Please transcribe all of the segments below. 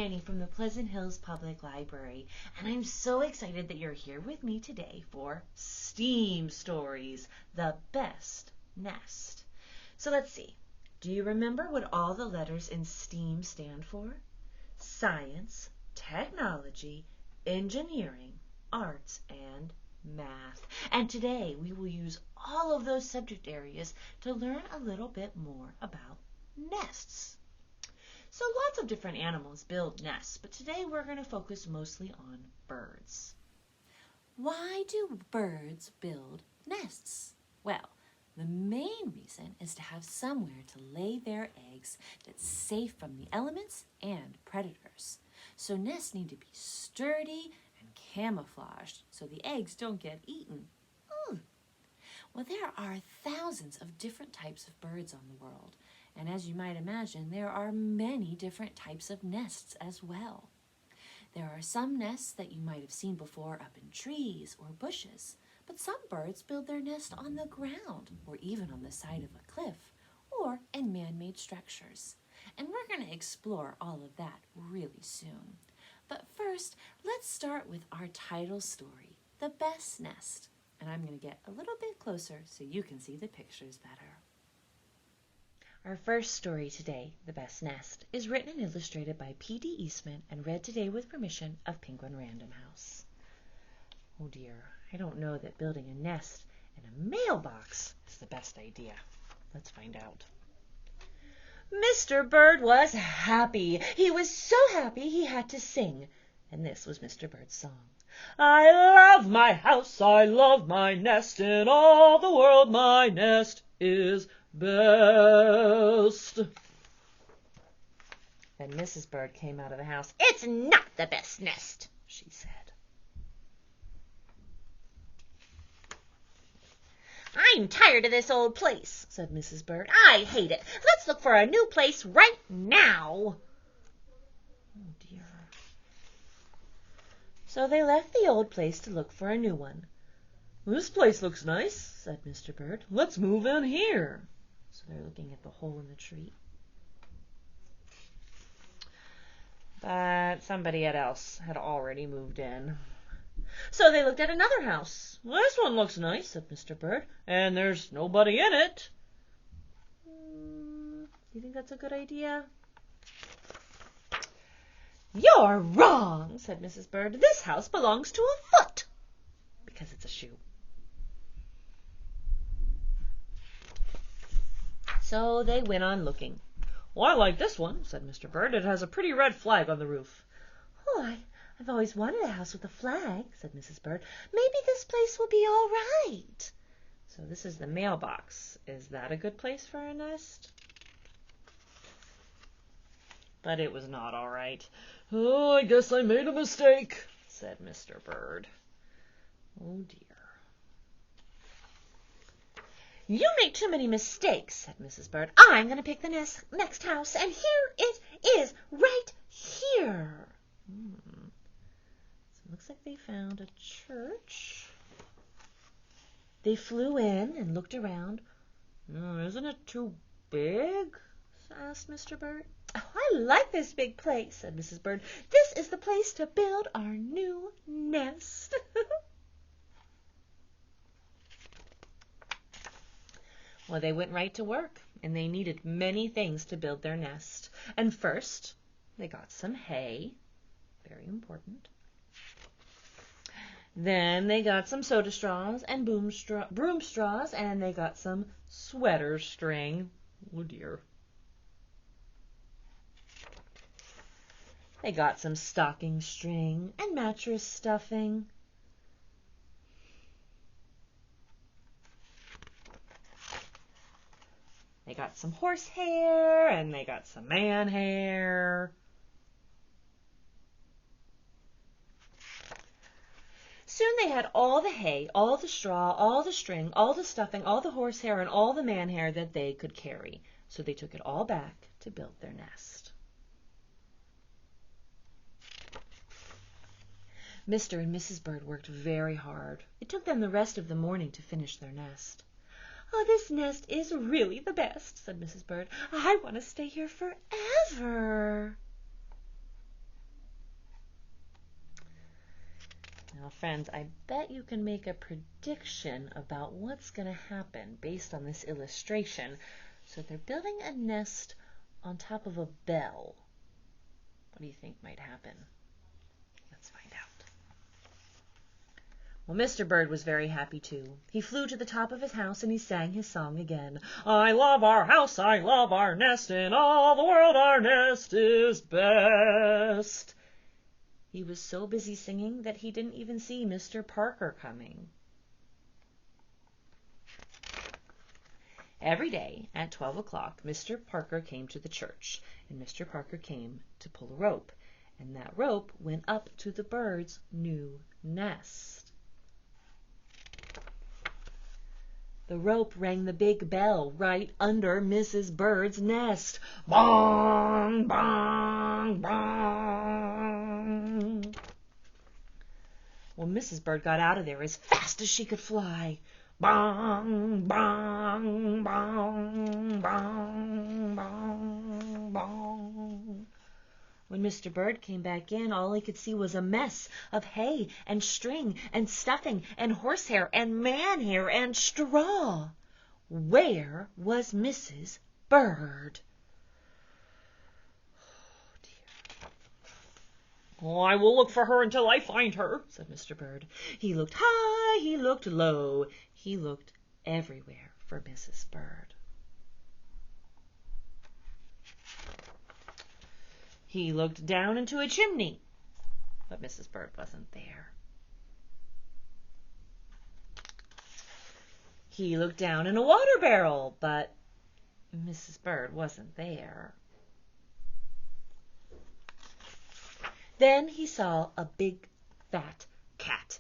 Annie from the Pleasant Hills Public Library, and I'm so excited that you're here with me today for STEAM Stories, the best nest. So let's see. Do you remember what all the letters in STEAM stand for? Science, technology, engineering, arts, and math. And today we will use all of those subject areas to learn a little bit more about nests. So lots of different animals build nests, but today we're going to focus mostly on birds. Why do birds build nests? Well, the main reason is to have somewhere to lay their eggs that's safe from the elements and predators. So nests need to be sturdy and camouflaged so the eggs don't get eaten. Well, there are thousands of different types of birds on the world. And as you might imagine, there are many different types of nests as well. There are some nests that you might have seen before up in trees or bushes, but some birds build their nest on the ground or even on the side of a cliff or in man-made structures. And we're going to explore all of that really soon. But first, let's start with our title story, The Best Nest. And I'm going to get a little bit closer so you can see the pictures better. Our first story today, The Best Nest, is written and illustrated by P.D. Eastman and read today with permission of Penguin Random House. Oh dear, I don't know that building a nest in a mailbox is the best idea. Let's find out. Mr. Bird was happy. He was so happy he had to sing. And this was Mr. Bird's song. I love my house, I love my nest, in all the world my nest is best. Then Mrs. Bird came out of the house. It's not the best nest, she said. I'm tired of this old place, said Mrs. Bird. I hate it. Let's look for a new place right now. Oh, dear. So they left the old place to look for a new one. This place looks nice, said Mr. Bird. Let's move in here. So they're looking at the hole in the tree. But somebody else had already moved in. So they looked at another house. Well, this one looks nice, said Mr. Bird, and there's nobody in it. You think that's a good idea? You're wrong, said Mrs. Bird. This house belongs to a foot, because it's a shoe. So they went on looking. Well, I like this one, said Mr. Bird. It has a pretty red flag on the roof. Oh, I've always wanted a house with a flag, said Mrs. Bird. Maybe this place will be all right. So this is the mailbox. Is that a good place for a nest? But it was not all right. Oh, I guess I made a mistake, said Mr. Bird. Oh, dear. You make too many mistakes, said Mrs. Bird. I'm going to pick the next house, and here it is, right here. So it looks like they found a church. They flew in and looked around. Isn't it too big? asked Mr. Bird. Oh, I like this big place, said Mrs. Bird. This is the place to build our new nest. Well, they went right to work, and they needed many things to build their nest. And first, they got some hay, very important. Then they got some soda straws and broom straws, and they got some sweater string. Oh, dear. They got some stocking string and mattress stuffing. They got some horse hair, and they got some man hair. Soon they had all the hay, all the straw, all the string, all the stuffing, all the horsehair, and all the man hair that they could carry. So they took it all back to build their nest. Mr. and Mrs. Bird worked very hard. It took them the rest of the morning to finish their nest. Oh, this nest is really the best, said Mrs. Bird. I want to stay here forever. Now, friends, I bet you can make a prediction about what's going to happen based on this illustration. So they're building a nest on top of a bell. What do you think might happen? Let's find out. Well, Mr. Bird was very happy too. He flew to the top of his house and he sang his song again. I love our house, I love our nest, in all the world our nest is best. He was so busy singing that he didn't even see Mr. Parker coming. Every day at 12 o'clock, Mr. Parker came to the church, and Mr. Parker came to pull a rope, and that rope went up to the bird's new nest. The rope rang the big bell right under Mrs. Bird's nest. Bong, bong, bong. Well, Mrs. Bird got out of there as fast as she could fly. Bong, bong, bong, bong, bong, bong. When Mr. Bird came back in, all he could see was a mess of hay and string and stuffing and horsehair and man hair and straw. Where was Mrs. Bird? Oh, dear. Oh, I will look for her until I find her, said Mr. Bird. He looked high, he looked low, he looked everywhere for Mrs. Bird. He looked down into a chimney, but Mrs. Bird wasn't there. He looked down in a water barrel, but Mrs. Bird wasn't there. Then he saw a big, fat cat.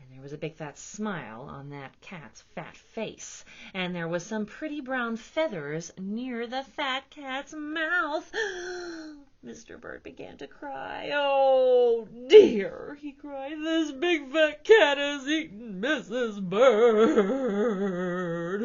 And there was a big, fat smile on that cat's fat face. And there was some pretty brown feathers near the fat cat's mouth. Mr. Bird began to cry. Oh, dear, he cried. This big, fat cat has eaten Mrs. Bird.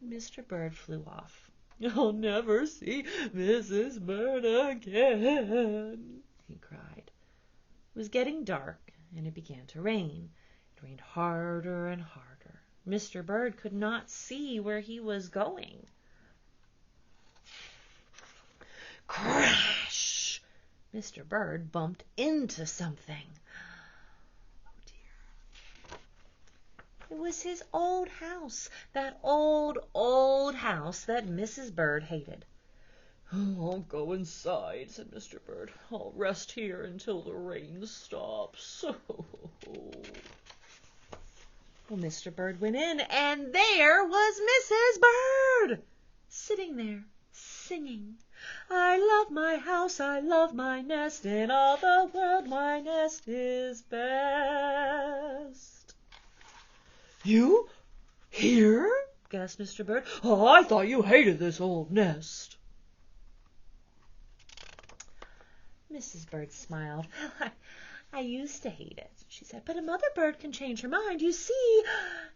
Mr. Bird flew off. I'll never see Mrs. Bird again, he cried. It was getting dark, and it began to rain. It rained harder and harder. Mr. Bird could not see where he was going. Crash! Mr. Bird bumped into something. Oh, dear. It was his old house, that old house that Mrs. Bird hated. Oh, I'll go inside, said Mr. Bird. I'll rest here until the rain stops. Well, Mr. Bird went in, and there was Mrs. Bird, sitting there, singing. I love my house, I love my nest, in all the world my nest is best. You here? Gasped Mr. Bird. Oh, I thought you hated this old nest. Mrs. Bird smiled. I used to hate it, she said, but a mother bird can change her mind. You see,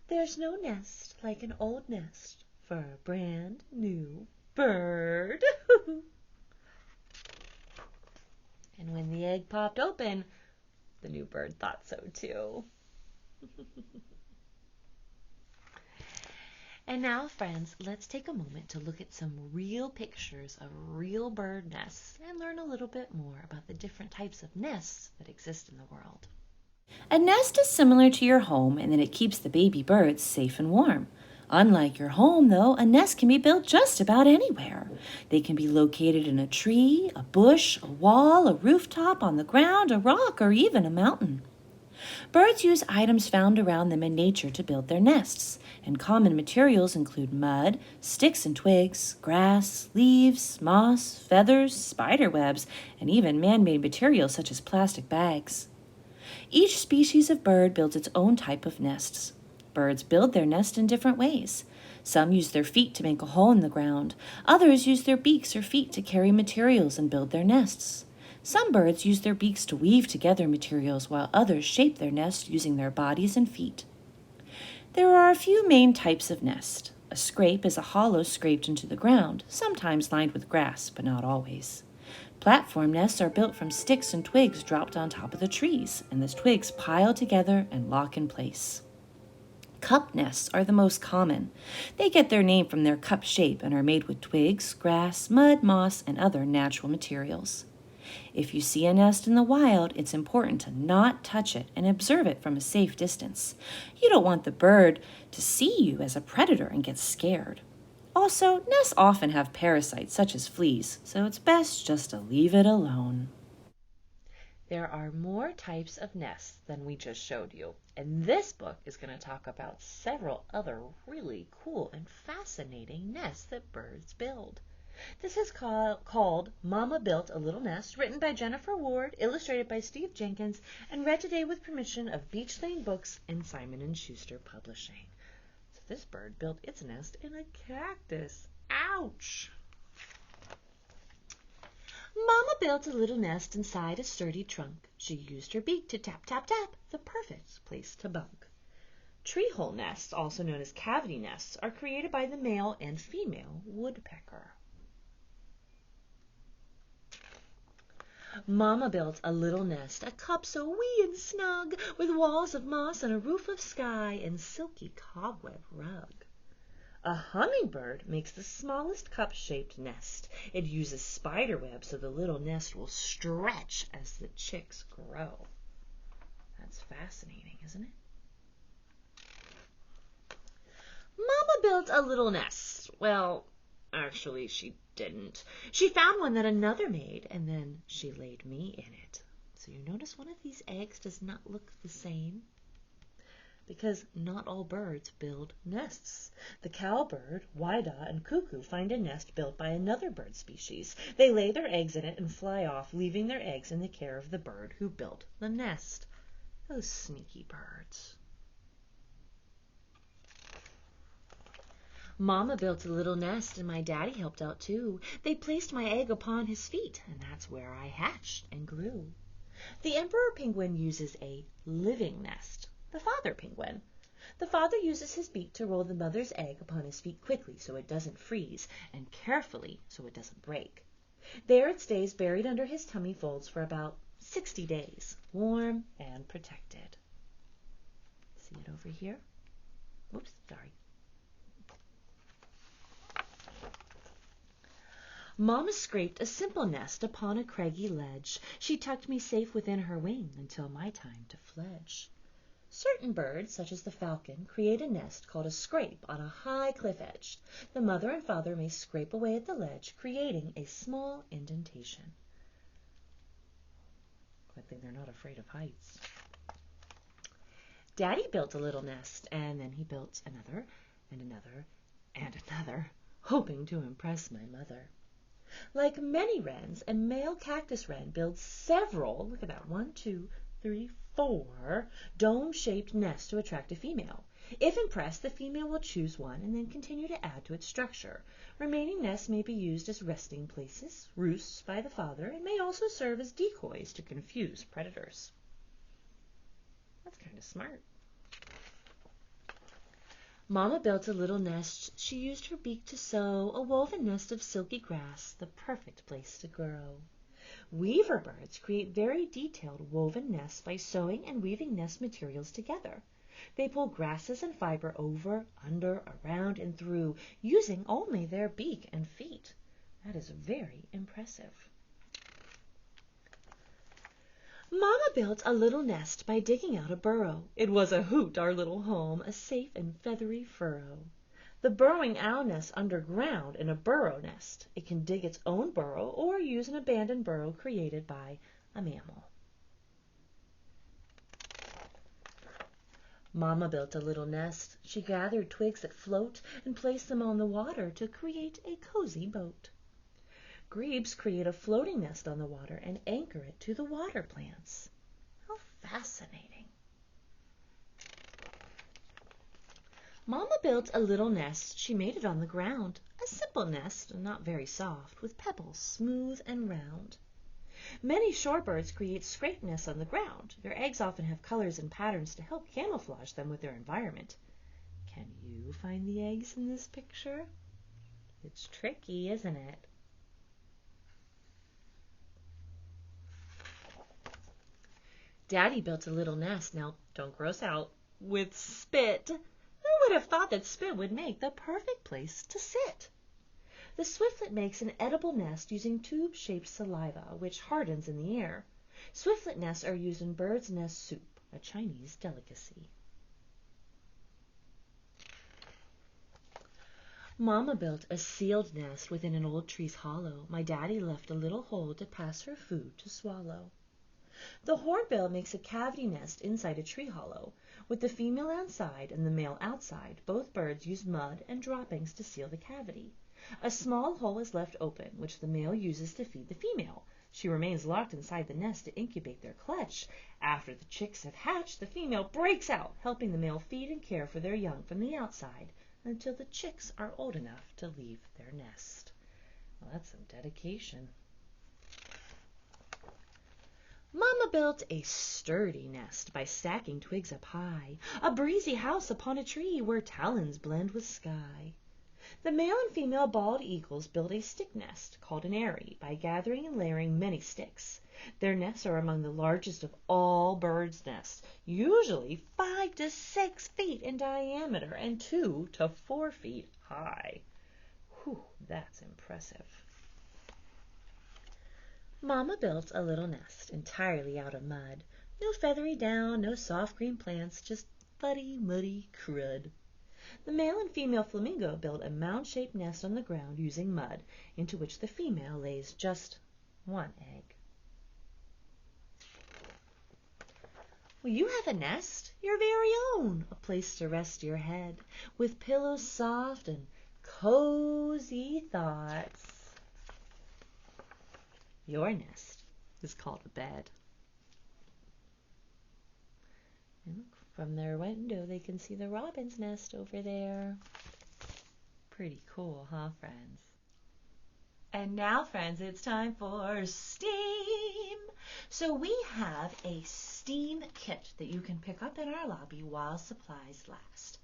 there's no nest like an old nest for a brand new bird. And when the egg popped open, the new bird thought so too. And now, friends, let's take a moment to look at some real pictures of real bird nests and learn a little bit more about the different types of nests that exist in the world. A nest is similar to your home in that it keeps the baby birds safe and warm. Unlike your home, though, a nest can be built just about anywhere. They can be located in a tree, a bush, a wall, a rooftop, on the ground, a rock, or even a mountain. Birds use items found around them in nature to build their nests, and common materials include mud, sticks and twigs, grass, leaves, moss, feathers, spider webs, and even man-made materials such as plastic bags. Each species of bird builds its own type of nests. Birds build their nest in different ways. Some use their feet to make a hole in the ground. Others use their beaks or feet to carry materials and build their nests. Some birds use their beaks to weave together materials, while others shape their nest using their bodies and feet. There are a few main types of nest. A scrape is a hollow scraped into the ground, sometimes lined with grass, but not always. Platform nests are built from sticks and twigs dropped on top of the trees, and the twigs pile together and lock in place. Cup nests are the most common. They get their name from their cup shape and are made with twigs, grass, mud, moss, and other natural materials. If you see a nest in the wild, it's important to not touch it and observe it from a safe distance. You don't want the bird to see you as a predator and get scared. Also, nests often have parasites such as fleas, so it's best just to leave it alone. There are more types of nests than we just showed you, and this book is going to talk about several other really cool and fascinating nests that birds build. This is called Mama Built a Little Nest, written by Jennifer Ward, illustrated by Steve Jenkins, and read today with permission of Beach Lane Books and Simon & Schuster Publishing. So this bird built its nest in a cactus. Ouch! Mama built a little nest inside a sturdy trunk. She used her beak to tap, tap, tap, the perfect place to bunk. Tree hole nests, also known as cavity nests, are created by the male and female woodpecker. Mama built a little nest, a cup so wee and snug, with walls of moss and a roof of sky and silky cobweb rug. A hummingbird makes the smallest cup-shaped nest. It uses spider web so the little nest will stretch as the chicks grow. That's fascinating, isn't it? Mama built a little nest. Well, actually, she didn't. She found one that another made, and then she laid me in it. So you notice one of these eggs does not look the same? Because not all birds build nests. The cowbird, whydah, and cuckoo find a nest built by another bird species. They lay their eggs in it and fly off, leaving their eggs in the care of the bird who built the nest. Those sneaky birds. Mama built a little nest, and my daddy helped out too. They placed my egg upon his feet, and that's where I hatched and grew. The emperor penguin uses a living nest. The father penguin. The father uses his beak to roll the mother's egg upon his feet quickly so it doesn't freeze, and carefully so it doesn't break. There it stays buried under his tummy folds for about 60 days, warm and protected. See it over here? Oops, sorry. Mama scraped a simple nest upon a craggy ledge. She tucked me safe within her wing until my time to fledge. Certain birds, such as the falcon, create a nest called a scrape on a high cliff edge. The mother and father may scrape away at the ledge, creating a small indentation. Good thing they're not afraid of heights. Daddy built a little nest, and then he built another, and another, and another, hoping to impress my mother. Like many wrens, a male cactus wren builds several, look at that, 1, 2, 3, 4 dome-shaped nests to attract a female. If impressed, the female will choose one and then continue to add to its structure. Remaining nests may be used as resting places, roosts by the father, and may also serve as decoys to confuse predators. That's kind of smart. Mama built a little nest. She used her beak to sew a woven nest of silky grass, the perfect place to grow. Weaver birds create very detailed woven nests by sewing and weaving nest materials together. They pull grasses and fiber over, under, around, and through, using only their beak and feet. That is very impressive. Mama built a little nest by digging out a burrow. It was a hoot, our little home, a safe and feathery furrow. The burrowing owl nests underground in a burrow nest. It can dig its own burrow or use an abandoned burrow created by a mammal. Mama built a little nest. She gathered twigs that float and placed them on the water to create a cozy boat. Grebes create a floating nest on the water and anchor it to the water plants. How fascinating. Mama built a little nest. She made it on the ground. A simple nest, not very soft, with pebbles smooth and round. Many shorebirds create scrape nests on the ground. Their eggs often have colors and patterns to help camouflage them with their environment. Can you find the eggs in this picture? It's tricky, isn't it? Daddy built a little nest, now don't gross out, with spit. Who would have thought that spit would make the perfect place to sit? The swiftlet makes an edible nest using tube-shaped saliva, which hardens in the air. Swiftlet nests are used in bird's nest soup, a Chinese delicacy. Mama built a sealed nest within an old tree's hollow. My daddy left a little hole to pass her food to swallow. The hornbill makes a cavity nest inside a tree hollow. With the female outside and the male outside, both birds use mud and droppings to seal the cavity. A small hole is left open, which the male uses to feed the female. She remains locked inside the nest to incubate their clutch. After the chicks have hatched, the female breaks out, helping the male feed and care for their young from the outside until the chicks are old enough to leave their nest. Well, that's some dedication. Mama built a sturdy nest by stacking twigs up high, a breezy house upon a tree where talons blend with sky. The male and female bald eagles build a stick nest called an eyrie by gathering and layering many sticks. Their nests are among the largest of all birds' nests, usually 5 to 6 feet in diameter and 2 to 4 feet high. Whew, that's impressive. Mama built a little nest entirely out of mud. No feathery down, no soft green plants, just fuddy, muddy crud. The male and female flamingo build a mound-shaped nest on the ground using mud, into which the female lays just one egg. Well, you have a nest, your very own, a place to rest your head, with pillows soft and cozy thoughts. Your nest is called a bed. And look, from their window they can see the robin's nest over there. Pretty cool, huh, friends? And now, friends, it's time for STEAM. So we have a STEAM kit that you can pick up in our lobby while supplies last.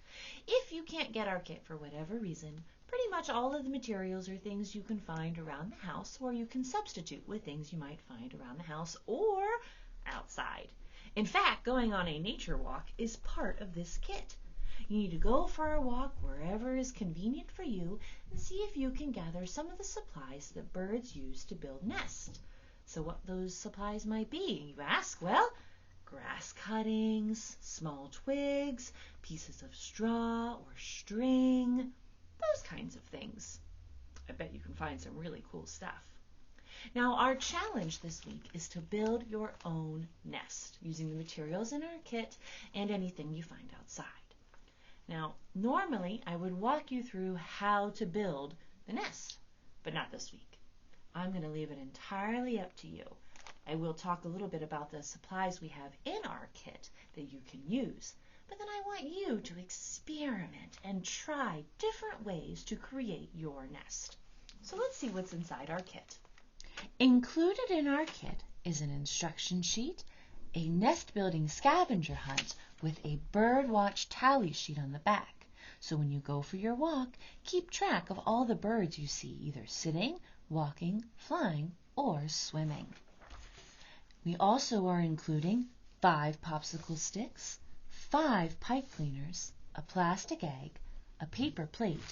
If you can't get our kit for whatever reason, pretty much all of the materials are things you can find around the house, or you can substitute with things you might find around the house or outside. In fact, going on a nature walk is part of this kit. You need to go for a walk wherever is convenient for you and see if you can gather some of the supplies that birds use to build nests. So what those supplies might be, you ask? Well, grass cuttings, small twigs, pieces of straw or string, those kinds of things. I bet you can find some really cool stuff. Now, our challenge this week is to build your own nest using the materials in our kit and anything you find outside. Now, normally I would walk you through how to build the nest, but not this week. I'm going to leave it entirely up to you. I will talk a little bit about the supplies we have in our kit that you can use, but then I want you to experiment and try different ways to create your nest. So let's see what's inside our kit. Included in our kit is an instruction sheet, a nest building scavenger hunt with a bird watch tally sheet on the back. So when you go for your walk, keep track of all the birds you see, either sitting, walking, flying, or swimming. We also are including 5 popsicle sticks, 5 pipe cleaners, a plastic egg, a paper plate,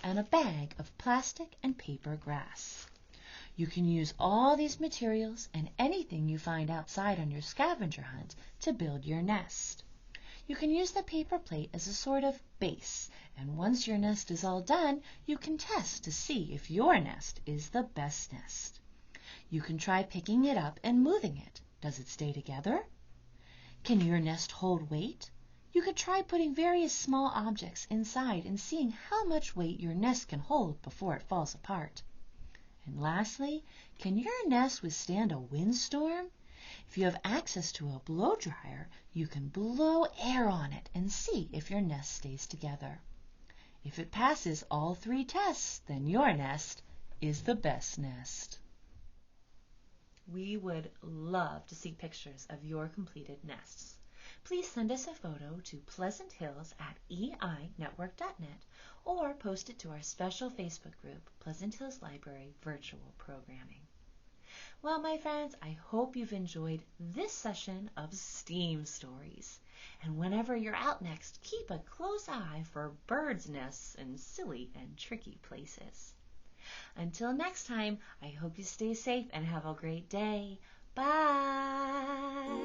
and a bag of plastic and paper grass. You can use all these materials and anything you find outside on your scavenger hunt to build your nest. You can use the paper plate as a sort of base, and once your nest is all done, you can test to see if your nest is the best nest. You can try picking it up and moving it. Does it stay together? Can your nest hold weight? You could try putting various small objects inside and seeing how much weight your nest can hold before it falls apart. And lastly, can your nest withstand a windstorm? If you have access to a blow dryer, you can blow air on it and see if your nest stays together. If it passes all 3 tests, then your nest is the best nest. We would love to see pictures of your completed nests. Please send us a photo to pleasanthills@einetwork.net or post it to our special Facebook group, Pleasant Hills Library Virtual Programming. Well, my friends, I hope you've enjoyed this session of STEAM stories. And whenever you're out next, keep a close eye for birds' nests in silly and tricky places. Until next time, I hope you stay safe and have a great day. Bye!